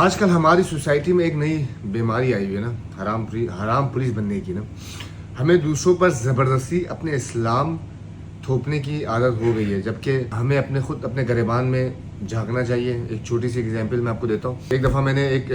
آج کل ہماری سوسائٹی میں ایک نئی بیماری آئی ہوئی ہے نا، حرام پولیس بننے کی نا. ہمیں دوسروں پر زبردستی اپنے اسلام تھوپنے کی عادت ہو گئی ہے، جبکہ ہمیں اپنے گریبان میں جھانکنا چاہیے. ایک چھوٹی سی ایگزامپل میں آپ کو دیتا ہوں. ایک دفعہ میں نے ایک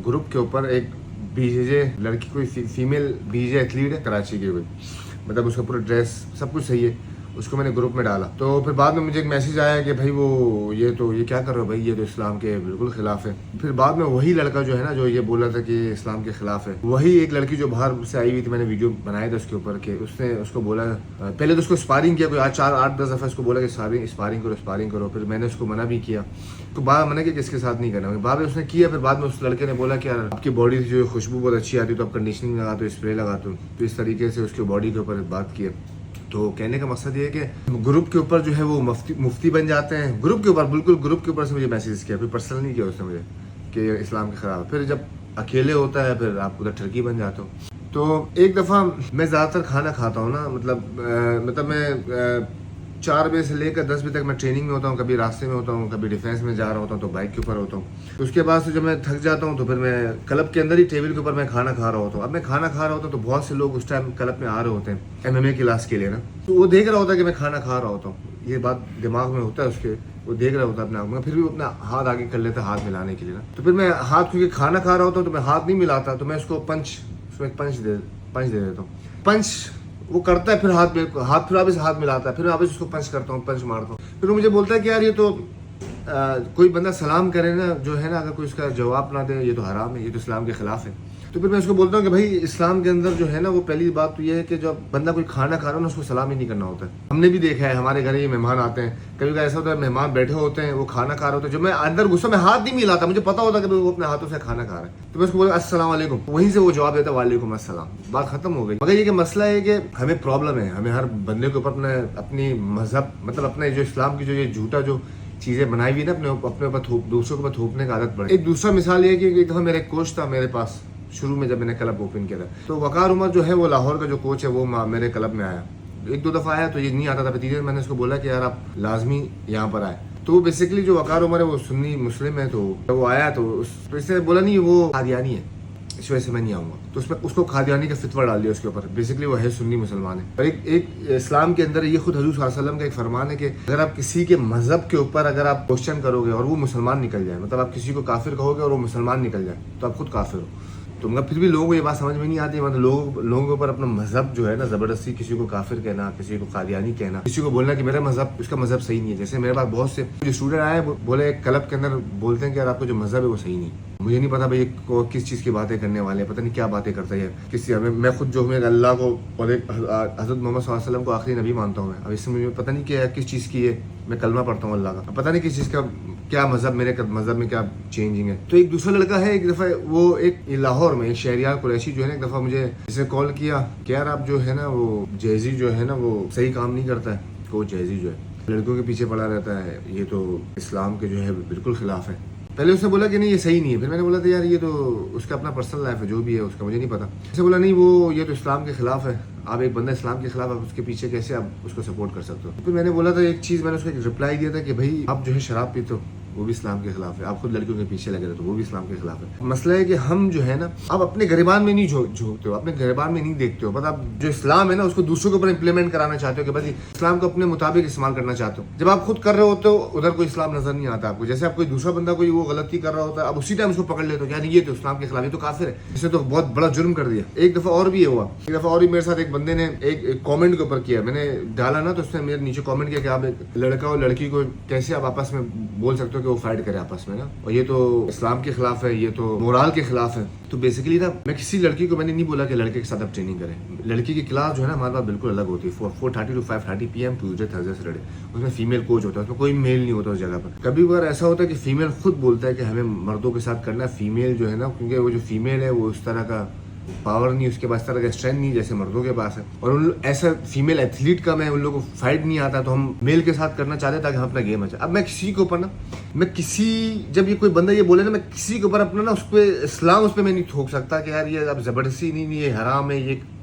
گروپ کے اوپر ایک بی جے جے لڑکی، کوئی فیمیل بی جے ایتھلیٹ ہے کراچی کی، کوئی مطلب اس کا پورا ڈریس سب کچھ صحیح ہے، اس کو میں نے گروپ میں ڈالا. تو پھر بعد میں مجھے ایک میسج آیا کہ بھائی یہ کیا کر رہے ہو بھائی، یہ تو اسلام کے بالکل خلاف ہے. پھر بعد میں وہی لڑکا جو ہے نا، جو یہ بولا تھا کہ یہ اسلام کے خلاف ہے، وہی ایک لڑکی جو باہر سے آئی ہوئی تھی، میں نے ویڈیو بنایا تھا اس کے اوپر، کہ اس نے اس کو بولا، پہلے تو اس کو اسپارنگ کیا، کوئی 4-8-10 دفعہ اس کو بولا کہ اسپارنگ کرو. پھر میں نے اس کو منع بھی کیا، تو بعد منع کیا کہ اس کے ساتھ نہیں کرنا. بعد میں اس نے کیا، پھر بعد میں اس لڑکے نے بولا کہ یار آپ کی باڈی سے جو خوشبو بہت اچھی آتی ہے، تو آپ کنڈیشننگ لگاتے ہو، اسپرے لگاتے ہو. تو اس طریقے سے اس کی باڈی کے اوپر بات کی. تو کہنے کا مقصد یہ ہے کہ گروپ کے اوپر جو ہے وہ مفتی بن جاتے ہیں. گروپ کے اوپر، بالکل گروپ کے اوپر سے مجھے میسیج کیا، کوئی پرسنل نہیں کیا اس نے مجھے کہ اسلام کے خلاف. پھر جب اکیلے ہوتا ہے پھر آپ ادھر ٹھرکی بن جاتے ہو. تو ایک دفعہ میں زیادہ تر کھانا کھاتا ہوں نا، مطلب میں 4 بجے سے لے کر 10 بجے تک میں ٹریننگ میں ہوتا ہوں. کبھی راستے میں ہوتا ہوں، کبھی ڈیفینس میں جا رہا ہوتا ہوں تو بائک کے اوپر ہوتا ہوں. اس کے بعد سے جب میں تھک جاتا ہوں تو پھر میں کلب کے اندر ہی ٹیبل کے اوپر میں کھانا کھا رہا ہوتا ہوں. اب میں کھانا کھا رہا ہوتا ہوں تو بہت سے لوگ اس ٹائم کلب میں آ رہے ہوتے ہیں MMA کلاس کے لیے نا. تو وہ دیکھ رہا ہوتا ہے کہ میں کھانا کھا رہا ہوتا ہوں، یہ بات دماغ میں ہوتا ہے اس کے، وہ دیکھ رہا ہوتا ہے اپنے آپ میں. پھر بھی وہ اپنا ہاتھ آگے کر لیتا ہے ہاتھ ملانے کے لیے نا. تو پھر میں ہاتھ، کیونکہ کھانا کھا رہا ہوتا ہوں تو میں ہاتھ نہیں ملاتا، تو میں اس کو اس میں پنچ دے دیتا ہوں. پنچ وہ کرتا ہے، پھر پھر واپس ہاتھ ملاتا ہے، پھر واپس اس کو پنچ کرتا ہوں، پنچ مارتا ہوں. پھر وہ مجھے بولتا ہے کہ یار یہ تو کوئی بندہ سلام کرے نا، جو ہے نا، اگر کوئی اس کا جواب نہ دے، یہ تو حرام ہے، یہ تو اسلام کے خلاف ہے. تو پھر میں اس کو بولتا ہوں کہ بھائی اسلام کے اندر جو ہے نا، وہ پہلی بات تو یہ ہے کہ جب بندہ کوئی کھانا کھا رہا ہے نا، اس کو سلام ہی نہیں کرنا ہوتا ہے. ہم نے بھی دیکھا ہے، ہمارے گھر یہ مہمان آتے ہیں، کبھی کبھی ایسا ہوتا ہے مہمان بیٹھے ہوتے ہیں، وہ کھانا کھا رہے ہوتے ہیں، جو میں اندر غصہ میں ہاتھ نہیں ملاتا، مجھے پتا ہوتا کہ وہ اپنے ہاتھوں سے کھانا کھا رہا ہے. تو میں اس کو بولتا السلام علیکم، وہیں سے وہ جواب دیتا وعلیکم السلام، بات ختم ہو گئی. مگر یہ کہ مسئلہ ہے کہ ہمیں پرابلم ہے، ہمیں ہر بندے کے اوپر اپنی مذہب، مطلب اپنے جو اسلام کی جو یہ جھوٹا جو چیزیں بنائی ہوئی نا، اپنے اوپر دوسروں کے اوپر تھوپنے کی عادت پڑی. ایک دوسرا مثال یہ ہے کہ ایک دفعہ میرا ایک کوچ تھا میرے پاس، شروع میں جب میں نے کلب اوپن کیا تھا، تو وقار عمر جو ہے وہ لاہور کا جو کوچ ہے، وہ میرے کلب میں آیا. 1-2 دفعہ آیا تو یہ نہیں آتا تھا. تیسرے میں نے اس کو بولا کہ یار آپ لازمی یہاں پر آئے. تو بیسیکلی جو وقار عمر ہے وہ سنی مسلم ہے، تو وہ آیا تو اس سے بولا نہیں وہ قادیانی ہے، اس وجہ سے میں نہیں آؤں گا. تو اس کو قادیانی کا فتویٰ ڈال دیا اس کے اوپر. بیسیکلی وہ ہے سنی مسلمان ہے. اور ایک اسلام کے اندر یہ خود حضور صلی اللہ علیہ وسلم کا ایک فرمان ہے کہ اگر آپ کسی کے مذہب کے اوپر اگر آپ کوشچن کرو گے اور وہ مسلمان نکل جائے، مطلب آپ کسی کو کافر کہو گے اور وہ مسلمان نکل جائے، تو آپ خود کافر ہو. تو مگر پھر بھی لوگوں کو یہ بات سمجھ میں نہیں آتی. مطلب لوگوں کے اوپر اپنا مذہب جو ہے نا، زبردستی کسی کو کافر کہنا، کسی کو قادیانی کہنا، کسی کو بولنا کہ میرا مذہب، اس کا مذہب صحیح نہیں ہے. جیسے میرے پاس بہت سے جو اسٹوڈنٹ آئے بولے ایک کلب کے اندر بولتے ہیں کہ یار آپ کو جو مذہب ہے وہ صحیح نہیں. مجھے نہیں پتا بھائی کس چیز کی باتیں کرنے والے ہیں، پتہ نہیں کیا باتیں کرتا ہے کسی. میں خود جو ہوں اللہ کو اور ایک حضرت محمد صلی اللہ علیہ وسلم کو آخری نبی مانتا ہوں میں. اب اس سے مجھے پتہ نہیں کہ کس چیز کی ہے، میں کلمہ پڑھتا ہوں اللہ کا، پتہ نہیں کس چیز کا کیا مذہب، میرے مذہب میں کیا چینجنگ ہے. تو ایک دوسرا لڑکا ہے، ایک دفعہ وہ ایک لاہور میں ایک شہریار قریشی جو ہے نا، ایک دفعہ مجھے اسے کال کیا کہ یار آپ جو ہے نا، وہ جیزی جو ہے نا وہ صحیح کام نہیں کرتا ہے. کوچ جیزی جو ہے لڑکوں کے پیچھے پڑا رہتا ہے، یہ تو اسلام کے جو ہے بالکل خلاف ہے. پہلے اس نے بولا کہ نہیں یہ صحیح نہیں ہے. پھر میں نے بولا تھا یار یہ تو اس کا اپنا پرسنل لائف ہے، جو بھی ہے اس کا مجھے نہیں پتا. اسے بولا نہیں وہ یہ تو اسلام کے خلاف ہے. آپ ایک بندہ اسلام کے خلاف، آپ اس کے پیچھے کیسے آپ اس کو سپورٹ کر سکتے ہو. پھر میں نے بولا تھا ایک چیز، میں نے اس کو ایک رپلائی دیا تھا کہ بھائی آپ جو ہے شراب پیتے ہو، وہ بھی اسلام کے خلاف ہے. آپ خود لڑکیوں کے پیچھے لگے رہے تو وہ بھی اسلام کے خلاف ہے. مسئلہ ہے کہ ہم جو ہے نا، آپ اپنے گریبان میں نہیں جھونکتے ہو، اپنے گریبان میں نہیں دیکھتے ہو. بس آپ جو اسلام ہے نا اس کو دوسروں کے اوپر امپلیمنٹ کرانا چاہتے ہو کہ بس اسلام کو اپنے مطابق استعمال کرنا چاہتے ہو. جب آپ خود کر رہے ہوتے ہو ادھر کوئی اسلام نظر نہیں آتا آپ کو. جیسے آپ کوئی دوسرا بندہ کوئی وہ غلطی کر رہا ہوتا ہے، اب اسی ٹائم اس کو پکڑ لیتے ہو یعنی یہ تو اسلام کے خلاف، یہ تو کافر ہے، اس نے تو بہت بڑا جرم کر دیا. ایک دفعہ اور بھی یہ ہوا، ایک دفعہ اور بھی میرے ساتھ ایک بندے نے ایک کامنٹ کے اوپر کیا. میں نے ڈالا نا تو اس نے میرے نیچے کامنٹ کیا کہ آپ ایک لڑکا اور لڑکی کو کیسے آپ آپس میں بول سکتے ہو کہ وہ فائٹ کرے آپس میں نا، اور یہ تو اسلام کے خلاف ہے، یہ تو مورال کے خلاف ہے. تو بیسیکلی نا میں کسی لڑکی کو میں نے نہیں بولا کہ لڑکے کے ساتھ آپ ٹریننگ کریں. لڑکی کی کلاس جو ہے نا ہمارے پاس بالکل الگ ہوتی ہے، 4:30 to 5:30 PM Tuesday Thursday Saturday. اس میں فیمیل کوچ ہوتا ہے، اس میں کوئی میل نہیں ہوتا اس جگہ پر. کبھی بار ایسا ہوتا ہے کہ فیمیل خود بولتا ہے کہ ہمیں مردوں کے ساتھ کرنا ہے. فیمیل جو ہے نا، کیونکہ وہ جو فیمیل ہے وہ اس طرح کا پاور نہیں، اس کے پاس اس طرح کا اسٹرینتھ نہیں جیسے مردوں کے پاس ہے. اور ایسا فیمیل ایتھلیٹ کم ہے، ان لوگوں کو فائٹ نہیں آتا، تو ہم میل کے ساتھ کرنا چاہتے ہیں تاکہ ہم اپنا گیم اچھا. اب میں کسی کے اوپر نا، جب یہ کوئی بندہ یہ بولے نا، میں کسی کے اوپر اپنا نا اس پہ اسلام اس پہ میں نہیں تھوک سکتا کہ یار یہ اب زبردستی نہیں، یہ حرام ہے، یہ